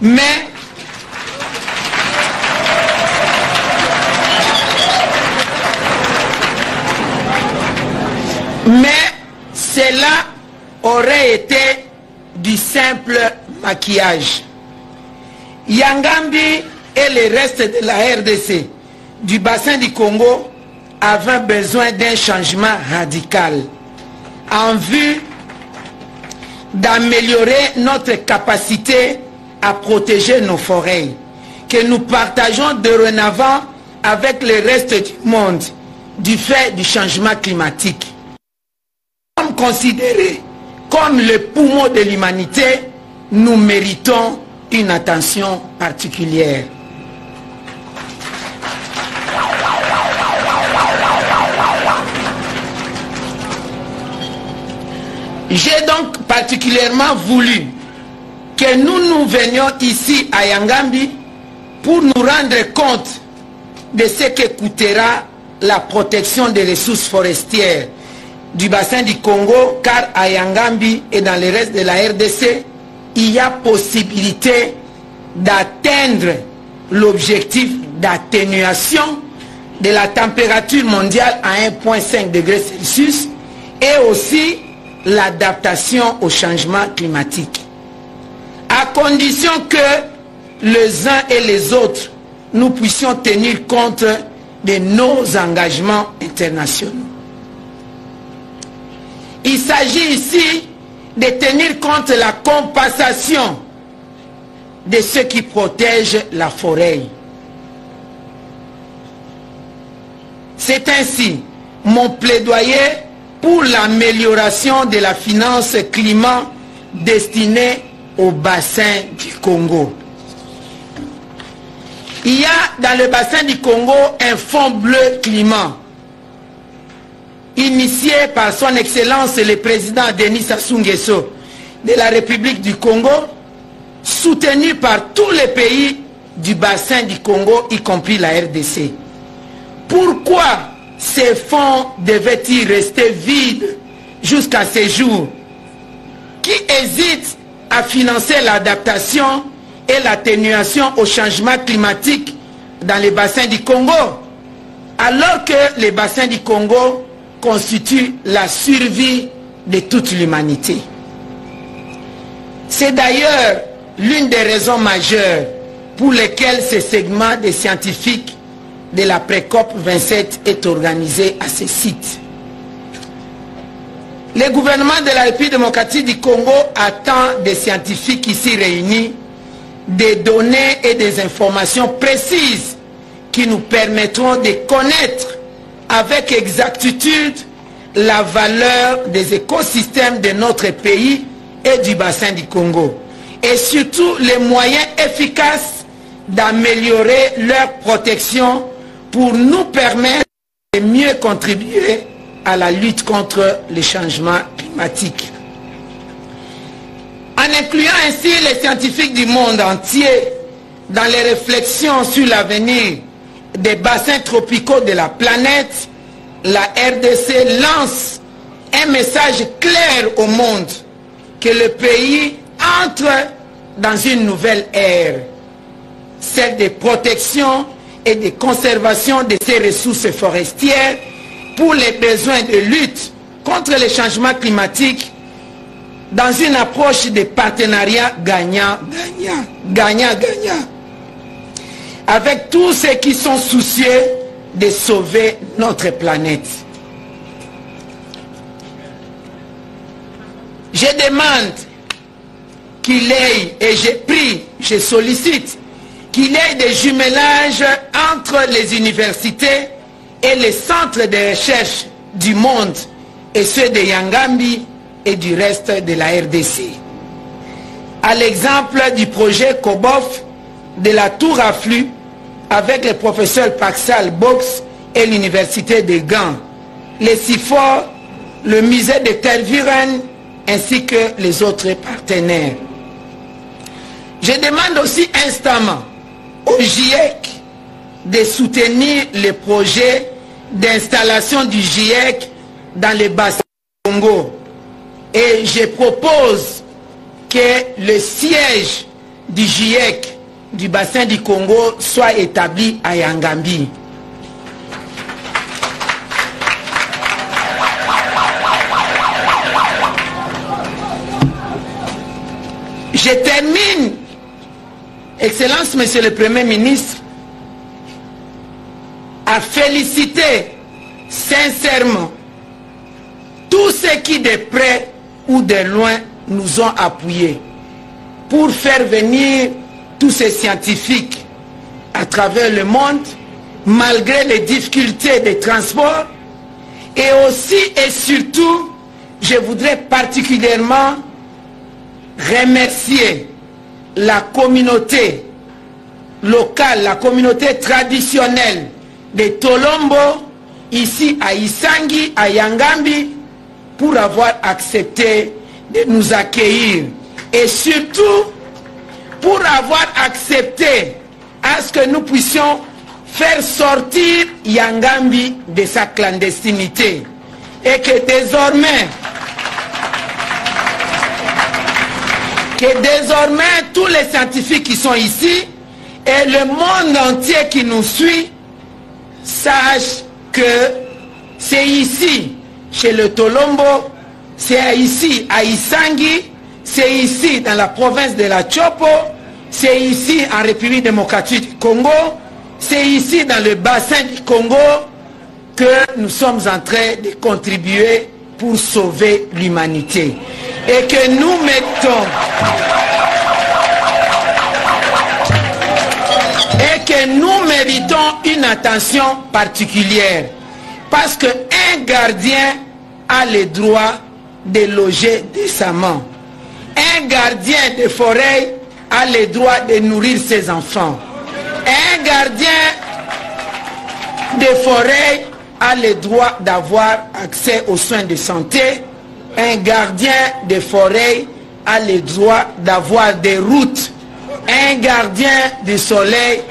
mais cela aurait été du simple maquillage. Yangambi et le reste de la RDC du bassin du Congo avaient besoin d'un changement radical en vue d'améliorer notre capacité à protéger nos forêts que nous partageons dorénavant avec le reste du monde du fait du changement climatique. Comme considérés comme le poumon de l'humanité, nous méritons une attention particulière. J'ai donc particulièrement voulu que nous venions ici à Yangambi pour nous rendre compte de ce que coûtera la protection des ressources forestières du bassin du Congo, car à Yangambi et dans le reste de la RDC, il y a possibilité d'atteindre l'objectif d'atténuation de la température mondiale à 1,5 degré Celsius et aussi l'adaptation au changement climatique. À condition que les uns et les autres, nous puissions tenir compte de nos engagements internationaux. Il s'agit ici de tenir compte de la compensation de ceux qui protègent la forêt. C'est ainsi mon plaidoyer pour l'amélioration de la finance climat destinée au bassin du Congo. Il y a dans le bassin du Congo un fonds bleu climat initié par son Excellence le président Denis Sassou Nguesso de la République du Congo, soutenu par tous les pays du bassin du Congo, y compris la RDC. Pourquoi ces fonds devaient-ils rester vides jusqu'à ce jour? Qui hésite à financer l'adaptation et l'atténuation au changement climatique dans les bassins du Congo, alors que les bassins du Congo constituent la survie de toute l'humanité? C'est d'ailleurs l'une des raisons majeures pour lesquelles ce segment des scientifiques de la pré-COP 27 est organisé à ce site. Le gouvernement de la République démocratique du Congo attend des scientifiques ici réunis des données et des informations précises qui nous permettront de connaître avec exactitude la valeur des écosystèmes de notre pays et du bassin du Congo, et surtout les moyens efficaces d'améliorer leur protection pour nous permettre de mieux contribuer à la lutte contre les changements climatiques. En incluant ainsi les scientifiques du monde entier dans les réflexions sur l'avenir des bassins tropicaux de la planète, la RDC lance un message clair au monde que le pays entre dans une nouvelle ère, celle de protection et de conservation de ses ressources forestières pour les besoins de lutte contre les changements climatiques dans une approche de partenariat gagnant-gagnant, gagnant-gagnant, avec tous ceux qui sont soucieux de sauver notre planète. Je demande qu'il ait, et j'ai pris, je sollicite, qu'il y ait des jumelages entre les universités et les centres de recherche du monde et ceux de Yangambi et du reste de la RDC, à l'exemple du projet Kobof de la Tour à Flux avec le professeur Paxal Box et l'université de Gand, les CIFOR, le musée de Tervuren ainsi que les autres partenaires. Je demande aussi instamment au GIEC de soutenir les projets d'installation du GIEC dans le bassin du Congo. Et je propose que le siège du GIEC du bassin du Congo soit établi à Yangambi. Je termine, Excellence, Monsieur le Premier ministre, à féliciter sincèrement tous ceux qui de près ou de loin nous ont appuyés pour faire venir tous ces scientifiques à travers le monde, malgré les difficultés de transport. Et aussi et surtout, je voudrais particulièrement remercier la communauté locale, la communauté traditionnelle de Tolombo, ici à Isangi, à Yangambi, pour avoir accepté de nous accueillir. Et surtout, pour avoir accepté à ce que nous puissions faire sortir Yangambi de sa clandestinité. Et que désormais, tous les scientifiques qui sont ici et le monde entier qui nous suit sachent que c'est ici, chez le Tolombo, c'est ici à Isangi, c'est ici dans la province de la Chopo, c'est ici en République démocratique du Congo, c'est ici dans le bassin du Congo que nous sommes en train de contribuer pour sauver l'humanité. Et que nous méritons une attention particulière. Parce qu'un gardien a le droit de loger décemment. Un gardien de forêt a le droit de nourrir ses enfants. Un gardien de forêt a le droit d'avoir accès aux soins de santé. Un gardien de forêt a le droit d'avoir des routes. Un gardien de forêt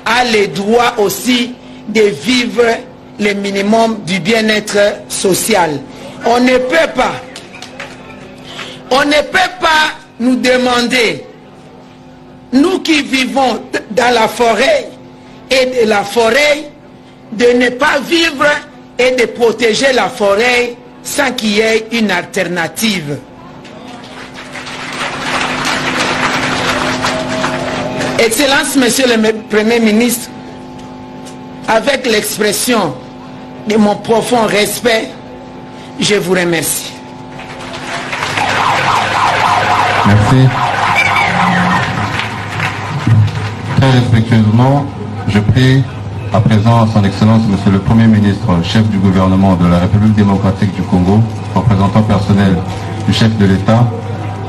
a le droit aussi de vivre le minimum du bien-être social. On ne peut pas nous demander, nous qui vivons dans la forêt et de la forêt, de ne pas vivre et de protéger la forêt sans qu'il y ait une alternative. Excellence, Monsieur le Premier ministre, avec l'expression de mon profond respect, je vous remercie. Merci. Très respectueusement, je prie à présent son Excellence Monsieur le Premier ministre, chef du gouvernement de la République démocratique du Congo, représentant personnel du chef de l'État,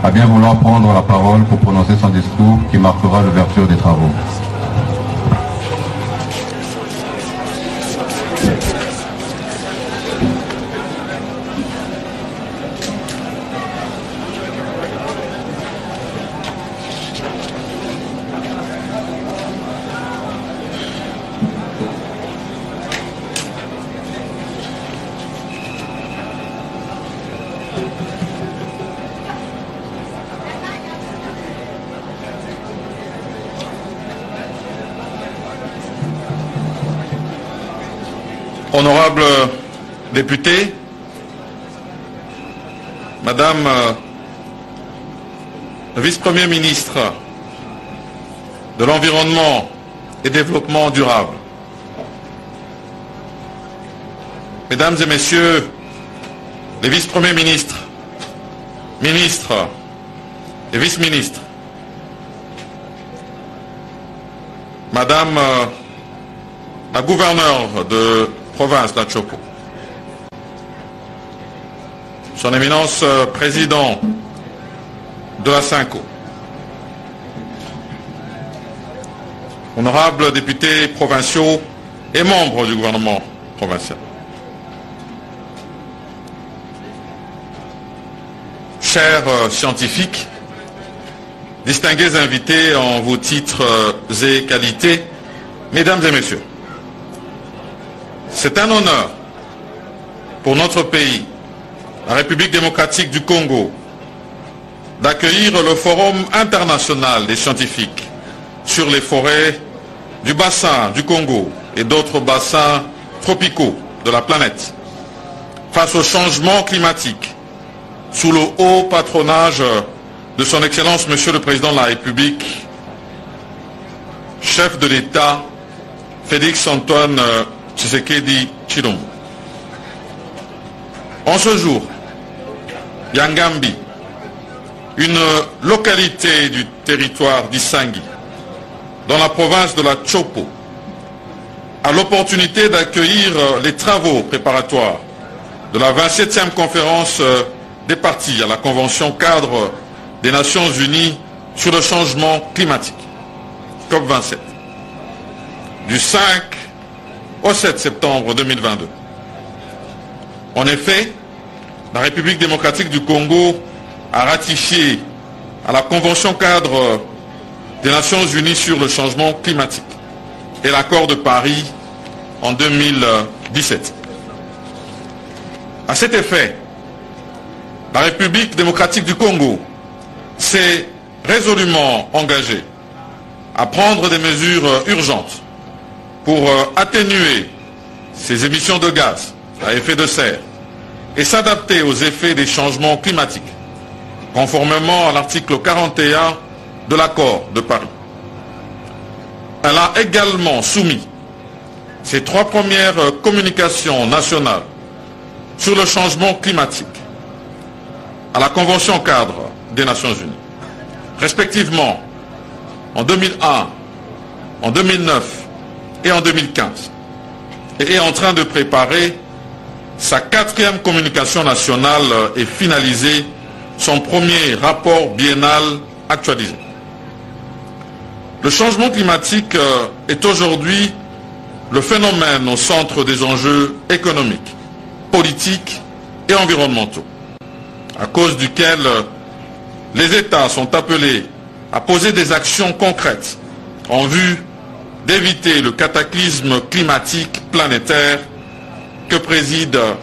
à bien vouloir prendre la parole pour prononcer son discours qui marquera l'ouverture des travaux. Honorables députés, Madame le vice-premier ministre de l'Environnement et Développement durable, Mesdames et Messieurs les vice-premiers ministres, ministres et vice-ministres, Madame la gouverneure de province d'Achopo, Son Éminence Président de la SYNCO. Honorables députés provinciaux et membres du gouvernement provincial. Chers scientifiques, distingués invités en vos titres et qualités, mesdames et messieurs, c'est un honneur pour notre pays, la République démocratique du Congo, d'accueillir le Forum international des scientifiques sur les forêts du bassin du Congo et d'autres bassins tropicaux de la planète face au changement climatique sous le haut patronage de son Excellence Monsieur le Président de la République, chef de l'État Félix Antoine Tshisekedi Tshilombo. En ce jour, Yangambi, une localité du territoire d'Issangi, dans la province de la Chopo, a l'opportunité d'accueillir les travaux préparatoires de la 27e conférence des parties à la Convention cadre des Nations Unies sur le changement climatique, COP27, du 5 au 7 septembre 2022. En effet, la République démocratique du Congo a ratifié à la Convention cadre des Nations Unies sur le changement climatique et l'accord de Paris en 2017. À cet effet, la République démocratique du Congo s'est résolument engagée à prendre des mesures urgentes pour atténuer ces émissions de gaz à effet de serre et s'adapter aux effets des changements climatiques, conformément à l'article 41 de l'accord de Paris. Elle a également soumis ses 3 premières communications nationales sur le changement climatique à la Convention cadre des Nations Unies, respectivement en 2001, en 2009 et en 2015, et est en train de préparer sa 4e communication nationale et finaliser son premier rapport biennal actualisé. Le changement climatique est aujourd'hui le phénomène au centre des enjeux économiques, politiques et environnementaux, à cause duquel les États sont appelés à poser des actions concrètes en vue d'éviter le cataclysme climatique planétaire que président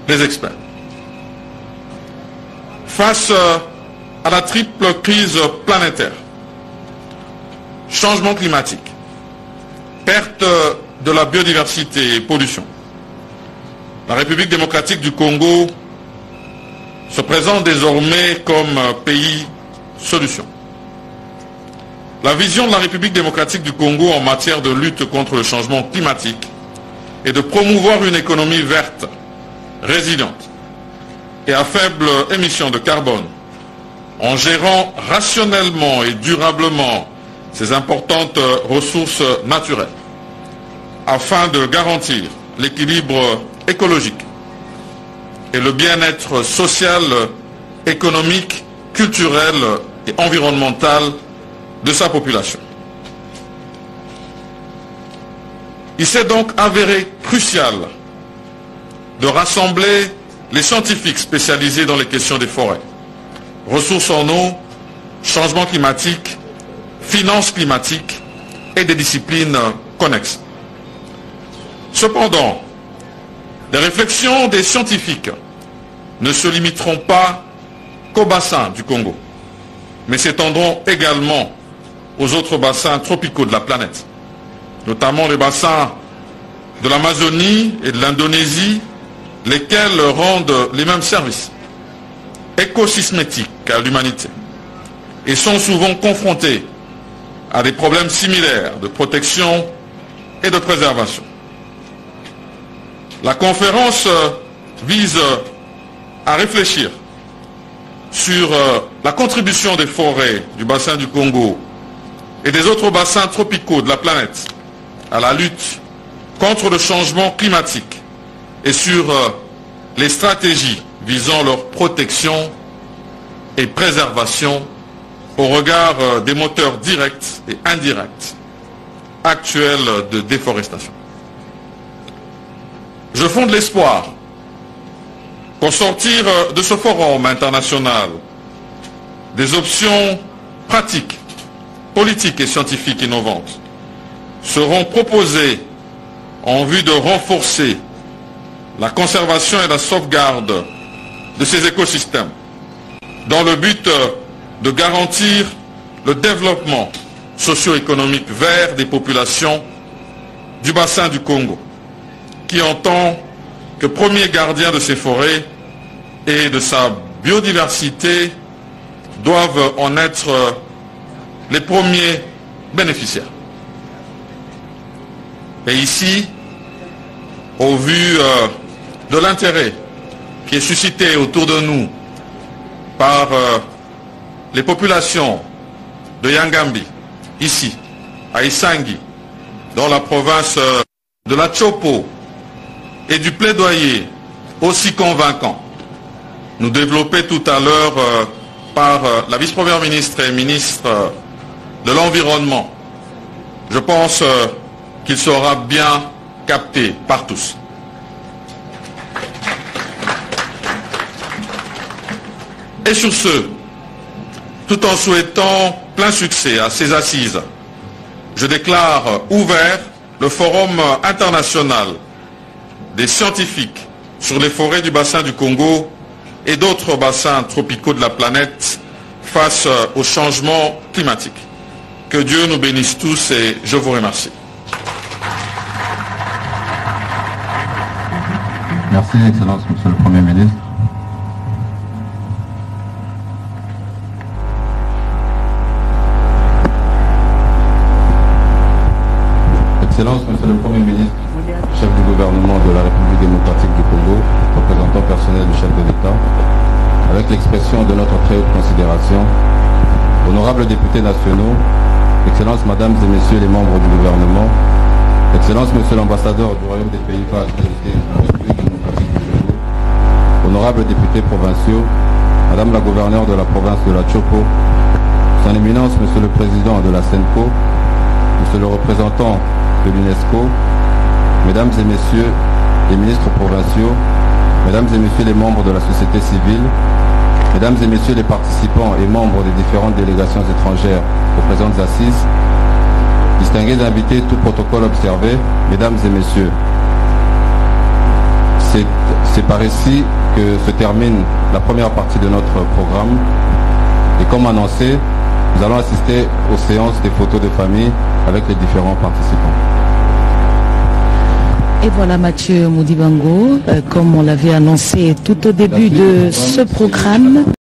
les experts. Face à la triple crise planétaire, changement climatique, perte de la biodiversité et pollution, la République démocratique du Congo se présente désormais comme pays solution. La vision de la République démocratique du Congo en matière de lutte contre le changement climatique est de promouvoir une économie verte, résiliente et à faible émission de carbone, en gérant rationnellement et durablement ces importantes ressources naturelles, afin de garantir l'équilibre écologique et le bien-être social, économique, culturel et environnemental de sa population. Il s'est donc avéré crucial de rassembler les scientifiques spécialisés dans les questions des forêts, ressources en eau, changement climatique, finances climatiques et des disciplines connexes. Cependant, les réflexions des scientifiques ne se limiteront pas qu'au bassin du Congo, mais s'étendront également aux autres bassins tropicaux de la planète, notamment les bassins de l'Amazonie et de l'Indonésie, lesquels rendent les mêmes services écosystémiques à l'humanité et sont souvent confrontés à des problèmes similaires de protection et de préservation. La conférence vise à réfléchir sur la contribution des forêts du bassin du Congo et des autres bassins tropicaux de la planète à la lutte contre le changement climatique et sur les stratégies visant leur protection et préservation au regard des moteurs directs et indirects actuels de déforestation. Je fonde l'espoir pour sortir de ce forum international des options pratiques, politiques et scientifiques innovantes seront proposées en vue de renforcer la conservation et la sauvegarde de ces écosystèmes dans le but de garantir le développement socio-économique vert des populations du bassin du Congo, qui en tant que premier gardien de ces forêts et de sa biodiversité doivent en être les premiers bénéficiaires. Et ici, au vu de l'intérêt qui est suscité autour de nous par les populations de Yangambi, ici, à Isangi, dans la province de la Chopo, et du plaidoyer aussi convaincant, nous développé tout à l'heure par la vice-première ministre et ministre de l'Environnement, je pense qu'il sera bien capté par tous. Et sur ce, tout en souhaitant plein succès à ces assises, je déclare ouvert le Forum international des scientifiques sur les forêts du bassin du Congo et d'autres bassins tropicaux de la planète face au changement climatique. Que Dieu nous bénisse tous et je vous remercie. Merci, Excellence, Monsieur le Premier ministre. Excellence, Monsieur le Premier ministre, chef du gouvernement de la République démocratique du Congo, représentant personnel du chef de l'État, avec l'expression de notre très haute considération, honorables députés nationaux, Excellences, Mesdames et Messieurs les membres du gouvernement, Excellences, Monsieur l'ambassadeur du Royaume des Pays-Bas accrédité de la République démocratique du Congo, honorables députés provinciaux, Madame la gouverneure de la province de la Chopo, Son Éminence, Monsieur le Président de la SENCO, Monsieur le représentant de l'UNESCO, Mesdames et Messieurs les ministres provinciaux, Mesdames et Messieurs les membres de la société civile, Mesdames et Messieurs les participants et membres des différentes délégations étrangères aux présentes assises, distingués invités, tout protocole observé, Mesdames et Messieurs, c'est par ici que se termine la première partie de notre programme. Et comme annoncé, nous allons assister aux séances des photos de famille avec les différents participants. Et voilà Mathieu Modibango, comme on l'avait annoncé tout au début de ce programme.